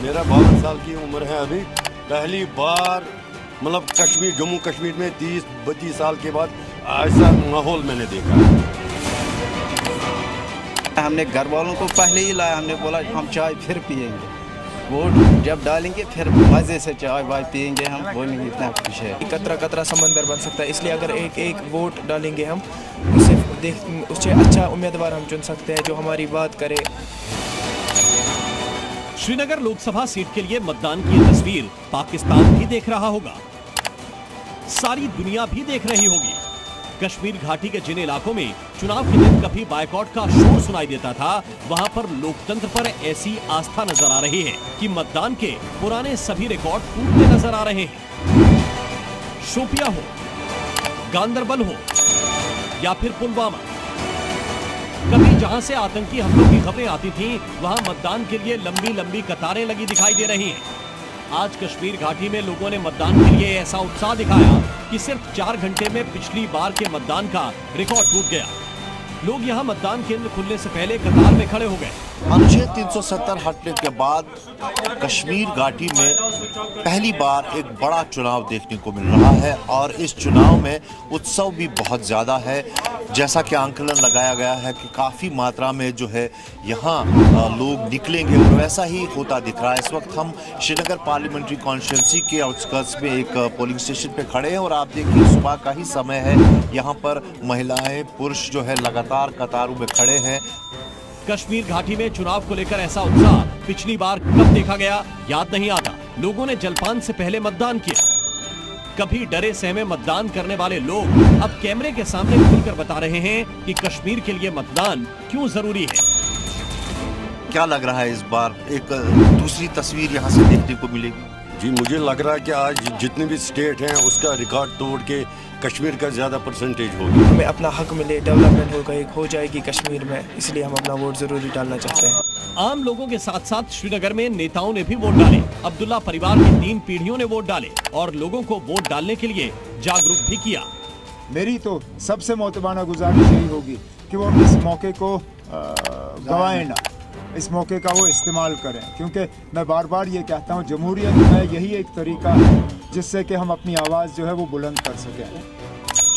मेरा 52 साल की उम्र है अभी। पहली बार मतलब कश्मीर, जम्मू कश्मीर में 30-32 साल के बाद ऐसा माहौल मैंने देखा। हमने घर वालों को पहले ही लाया, हमने बोला हम चाय फिर पियेंगे, वोट जब डालेंगे फिर मज़े से चाय वाय पियेंगे, हम बोलेंगे इतना खुश है। कतरा कतरा समंदर बन सकता है, इसलिए अगर एक एक वोट डालेंगे हम उससे अच्छा उम्मीदवार हम चुन सकते हैं जो हमारी बात करे। श्रीनगर लोकसभा सीट के लिए मतदान की ये तस्वीर पाकिस्तान भी देख रहा होगा, सारी दुनिया भी देख रही होगी। कश्मीर घाटी के जिन इलाकों में चुनाव के दिन कभी बायकॉट का शोर सुनाई देता था, वहां पर लोकतंत्र पर ऐसी आस्था नजर आ रही है कि मतदान के पुराने सभी रिकॉर्ड टूटते नजर आ रहे हैं। शोपिया हो, गांदरबल हो या फिर पुलवामा, कभी जहां से आतंकी हमलों की खबरें आती थीं, वहां मतदान के लिए लंबी लंबी कतारें लगी दिखाई दे रही हैं। आज कश्मीर घाटी में लोगों ने मतदान के लिए ऐसा उत्साह दिखाया कि सिर्फ 4 घंटे में पिछली बार के मतदान का रिकॉर्ड टूट गया। लोग यहां मतदान केंद्र खुलने से पहले कतार में खड़े हो गए। अनुच्छेद 370 हटने के बाद कश्मीर घाटी में पहली बार एक बड़ा चुनाव देखने को मिल रहा है और इस चुनाव में उत्सव भी बहुत ज़्यादा है। जैसा कि आंकलन लगाया गया है कि काफ़ी मात्रा में जो है यहाँ लोग निकलेंगे और वैसा ही होता दिख रहा है। इस वक्त हम श्रीनगर पार्लियामेंट्री कॉन्स्टिट्यूंसी के आउटस्कर्ट्स में एक पोलिंग स्टेशन पे खड़े हैं और आप देखिए सुबह का ही समय है। यहाँ पर महिलाएं पुरुष जो है लगातार कतारों में खड़े हैं। कश्मीर घाटी में चुनाव को लेकर ऐसा उत्साह पिछली बार कब देखा गया याद नहीं आता। लोगों ने जलपान से पहले मतदान किया। कभी डरे सहमे मतदान करने वाले लोग अब कैमरे के सामने खुलकर बता रहे हैं कि कश्मीर के लिए मतदान क्यों जरूरी है। क्या लग रहा है इस बार एक दूसरी तस्वीर यहाँ से देखने को मिलेगी? जी, मुझे लग रहा है कि आज जितने भी स्टेट हैं उसका रिकॉर्ड तोड़ के कश्मीर का ज़्यादा परसेंटेज होगी। हमें अपना हक मिले, डेवलपमेंट हो जाएगी कश्मीर में, इसलिए हम अपना वोट जरूरी डालना चाहते हैं। आम लोगों के साथ साथ श्रीनगर में नेताओं ने भी वोट डाले। अब्दुल्ला परिवार की 3 पीढ़ियों ने वोट डाले और लोगों को वोट डालने के लिए जागरूक भी किया। मेरी तो सबसे मोहतबाना गुजारिश यही होगी कि वो इस मौके को गवाएं ना, इस मौके का वो इस्तेमाल करें, क्योंकि मैं बार बार ये कहता हूँ जमहूरियत में यही एक तरीका है जिससे कि हम अपनी आवाज़ जो है वो बुलंद कर सकें।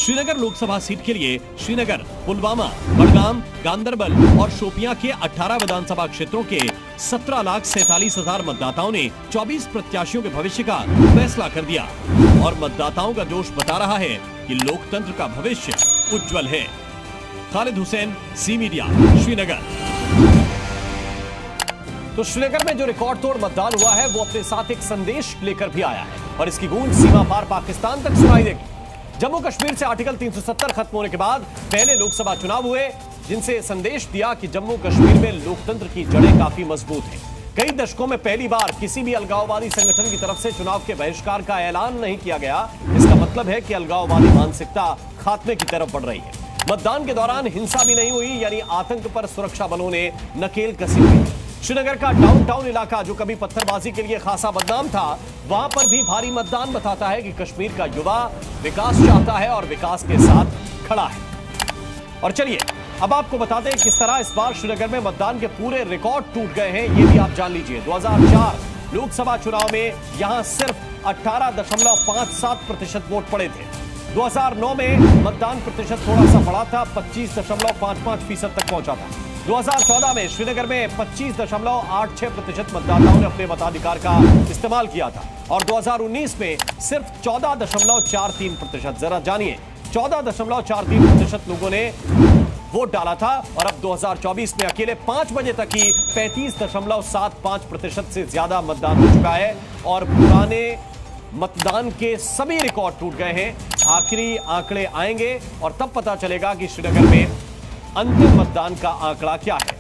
श्रीनगर लोकसभा सीट के लिए श्रीनगर, पुलवामा, बडगाम, गांदरबल और शोपियां के 18 विधानसभा क्षेत्रों के 17,47,000 मतदाताओं ने 24 प्रत्याशियों के भविष्य का फैसला कर दिया और मतदाताओं का जोश बता रहा है कि लोकतंत्र का भविष्य उज्जवल है। Khalid Hussain, C media, Srinagar. तो श्रीनगर में जो रिकॉर्ड तोड़ मतदान हुआ है वो अपने साथ एक संदेश लेकर भी आया है और इसकी गूंज सीमा पार पाकिस्तान तक सुनाई देगी। जम्मू कश्मीर से आर्टिकल 370 खत्म होने के बाद पहले लोकसभा चुनाव हुए जिनसे संदेश दिया कि जम्मू कश्मीर में लोकतंत्र की जड़ें काफी मजबूत हैं। कई दशकों में पहली बार किसी भी अलगाववादी संगठन की तरफ से चुनाव के बहिष्कार का ऐलान नहीं किया गया। इसका मतलब है कि अलगाववादी मानसिकता खात्मे की तरफ बढ़ रही है। मतदान के दौरान हिंसा भी नहीं हुई, यानी आतंक पर सुरक्षा बलों ने नकेल कसी हुई। श्रीनगर का डाउनटाउन इलाका जो कभी पत्थरबाजी के लिए खासा बदनाम था, वहां पर भी भारी मतदान बताता है कि कश्मीर का युवा विकास चाहता है और विकास के साथ खड़ा है। और चलिए अब आपको बता दें किस तरह इस बार श्रीनगर में मतदान के पूरे रिकॉर्ड टूट गए हैं, ये भी आप जान लीजिए। 2004 लोकसभा चुनाव में यहां सिर्फ 18.57% वोट पड़े थे। 2009 में मतदान प्रतिशत थोड़ा सा बढ़ा था, 25.55% तक पहुंचा था। 2014 में श्रीनगर में 25.86% मतदाताओं ने अपने मताधिकार का इस्तेमाल किया था और 2019 में सिर्फ 14.43%। जरा जानिए, 14.43% लोगों ने वोट डाला था और अब 2024 में अकेले 5 बजे तक ही 35.75% से ज्यादा मतदान हो चुका है और पुराने मतदान के सभी रिकॉर्ड टूट गए हैं। आखिरी आंकड़े आएंगे और तब पता चलेगा कि श्रीनगर में अंतिम मतदान का आंकड़ा क्या है।